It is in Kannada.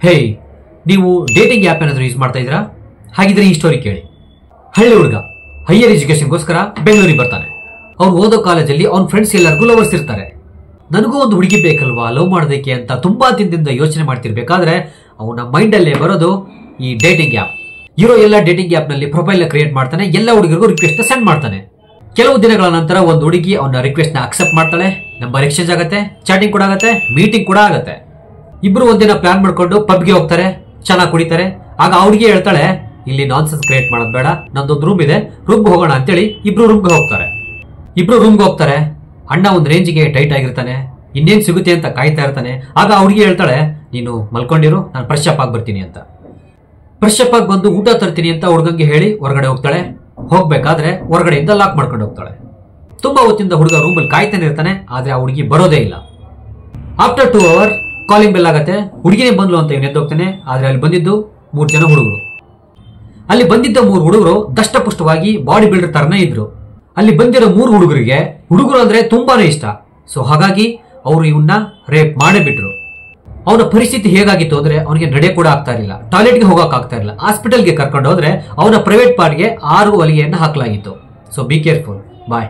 ಹೇ, ನೀವು ಡೇಟಿಂಗ್ ಆ್ಯಪ್ ಏನಾದರೂ ಯೂಸ್ ಮಾಡ್ತಾ ಇದ್ದೀರಾ? ಹಾಗಿದ್ರೆ ಈ ಸ್ಟೋರಿ ಕೇಳಿ. ಹಳ್ಳಿ ಹುಡುಗ ಹೈಯರ್ ಎಜುಕೇಶನ್ಗೋಸ್ಕರ ಬೆಂಗಳೂರಿಗೆ ಬರ್ತಾನೆ. ಅವ್ನು ಓದೋ ಕಾಲೇಜಲ್ಲಿ ಅವ್ನ ಫ್ರೆಂಡ್ಸ್ ಎಲ್ಲರಿಗೂ ಲವರ್ಸ್ ಇರ್ತಾರೆ. ನನಗೂ ಒಂದು ಹುಡುಗಿ ಬೇಕಲ್ವಾ ಲವ್ ಮಾಡೋದಕ್ಕೆ ಅಂತ ತುಂಬಾ ದಿನದಿಂದ ಯೋಚನೆ ಮಾಡ್ತಿರ್ಬೇಕಾದ್ರೆ ಅವನ ಮೈಂಡಲ್ಲೇ ಬರೋದು ಈ ಡೇಟಿಂಗ್ ಆ್ಯಪ್. ಇರೋ ಎಲ್ಲ ಡೇಟಿಂಗ್ ಆ್ಯಪ್ ನಲ್ಲಿ ಪ್ರೊಫೈಲ್ ಕ್ರಿಯೇಟ್ ಮಾಡ್ತಾನೆ, ಎಲ್ಲ ಹುಡುಗರಿಗೂ ರಿಕ್ವೆಸ್ಟ್ ಸೆಂಡ್ ಮಾಡ್ತಾನೆ. ಕೆಲವು ದಿನಗಳ ನಂತರ ಒಂದು ಹುಡುಗಿ ಅವನ ರಿಕ್ವೆಸ್ಟ್ ನ ಅಕ್ಸೆಪ್ಟ್ ಮಾಡ್ತಾಳೆ, ನಂಬರ್ ಎಕ್ಸ್ಚೇಂಜ್ ಆಗುತ್ತೆ, ಚಾಟಿಂಗ್ ಕೂಡ ಆಗುತ್ತೆ, ಮೀಟಿಂಗ್ ಕೂಡ ಆಗುತ್ತೆ. ಇಬ್ರು ಒಂದಿನ ಪ್ಲಾನ್ ಮಾಡ್ಕೊಂಡು ಪಬ್ಗೆ ಹೋಗ್ತಾರೆ, ಚೆನ್ನಾಗಿ ಕುಡಿತಾರೆ. ಆಗ ಆ ಹುಡುಗಿ ಹೇಳ್ತಾಳೆ, ಇಲ್ಲಿ ನಾನ್ಸೆನ್ಸ್ ಕ್ರಿಯೇಟ್ ಮಾಡೋದು ಬೇಡ, ನಂದೊಂದು ರೂಮ್ ಇದೆ, ರೂಮ್ಗೆ ಹೋಗೋಣ ಅಂತೇಳಿ ಇಬ್ರು ರೂಮ್ಗೆ ಹೋಗ್ತಾರೆ. ಅಣ್ಣ ಒಂದು ರೇಂಜಿಗೆ ಟೈಟ್ ಆಗಿರ್ತಾನೆ, ಇನ್ನೇನ್ ಸಿಗುತ್ತೆ ಅಂತ ಕಾಯ್ತಾ ಇರ್ತಾನೆ. ಆಗ ಆ ಹುಡುಗಿ ಹೇಳ್ತಾಳೆ, ನೀನು ಮಲ್ಕೊಂಡಿರು, ನಾನು ಫ್ರೆಶ್ ಅಪ್ ಆಗಿ ಬರ್ತೀನಿ ಅಂತ. ಫ್ರೆಶ್ ಅಪ್ ಆಗಿ ಬಂದು ಊಟ ತರ್ತೀನಿ ಅಂತ ಹುಡುಗಂಗೆ ಹೇಳಿ ಹೊರಗಡೆ ಹೋಗ್ತಾಳೆ. ಹೋಗ್ಬೇಕಾದ್ರೆ ಹೊರಗಡೆಯಿಂದ ಲಾಕ್ ಮಾಡ್ಕೊಂಡು ಹೋಗ್ತಾಳೆ. ತುಂಬಾ ಹೊತ್ತಿಂದ ಹುಡುಗ ರೂಮಲ್ಲಿ ಕಾಯ್ತಾನೆ ಇರ್ತಾನೆ, ಆದ್ರೆ ಆ ಹುಡುಗಿ ಬರೋದೇ ಇಲ್ಲ. ಆಫ್ಟರ್ 2 hours ಕಾಲಿಂಗ್ ಬೆಲ್ ಆಗತ್ತೆ. ಹುಡುಗಿನೇ ಬಂದ್ಲು ಅಂತ ಇವನು ಎದ್ದೋಗ್ತಾನೆ. ಆದ್ರೆ ಅಲ್ಲಿ ಬಂದಿದ್ದು 3 ಜನ ಹುಡುಗರು. ಅಲ್ಲಿ ಬಂದಿದ್ದ 3 ಹುಡುಗರು ದಷ್ಟಪುಷ್ಟವಾಗಿ ಬಾಡಿ ಬಿಲ್ಡರ್ ತರನೇ ಇದ್ರು. ಅಲ್ಲಿ ಬಂದಿರೋ 3 ಹುಡುಗರಿಗೆ ಹುಡುಗರು ಅಂದ್ರೆ ತುಂಬಾನೇ ಇಷ್ಟ. ಸೊ ಹಾಗಾಗಿ ಅವರು ಇವನ್ನ ರೇಪ್ ಮಾಡೇ ಬಿಟ್ರು. ಅವನ ಪರಿಸ್ಥಿತಿ ಹೇಗಾಗಿತ್ತು ಅಂದ್ರೆ ಅವನಿಗೆ ನಡೆ ಕೂಡ ಆಗ್ತಾ ಇರಲಿಲ್ಲ, ಟಾಯ್ಲೆಟ್ಗೆ ಹೋಗಕ್ ಆಗ್ತಾ ಇರಲಿಲ್ಲ. ಹಾಸ್ಪಿಟಲ್ಗೆ ಕರ್ಕೊಂಡು ಹೋದ್ರೆ ಅವನ ಪ್ರೈವೇಟ್ ಪಾರ್ಟ್ಗೆ 6 ಹೊಲಿಗೆಯನ್ನು ಹಾಕಲಾಗಿತ್ತು. So be careful. ಬಾಯ್.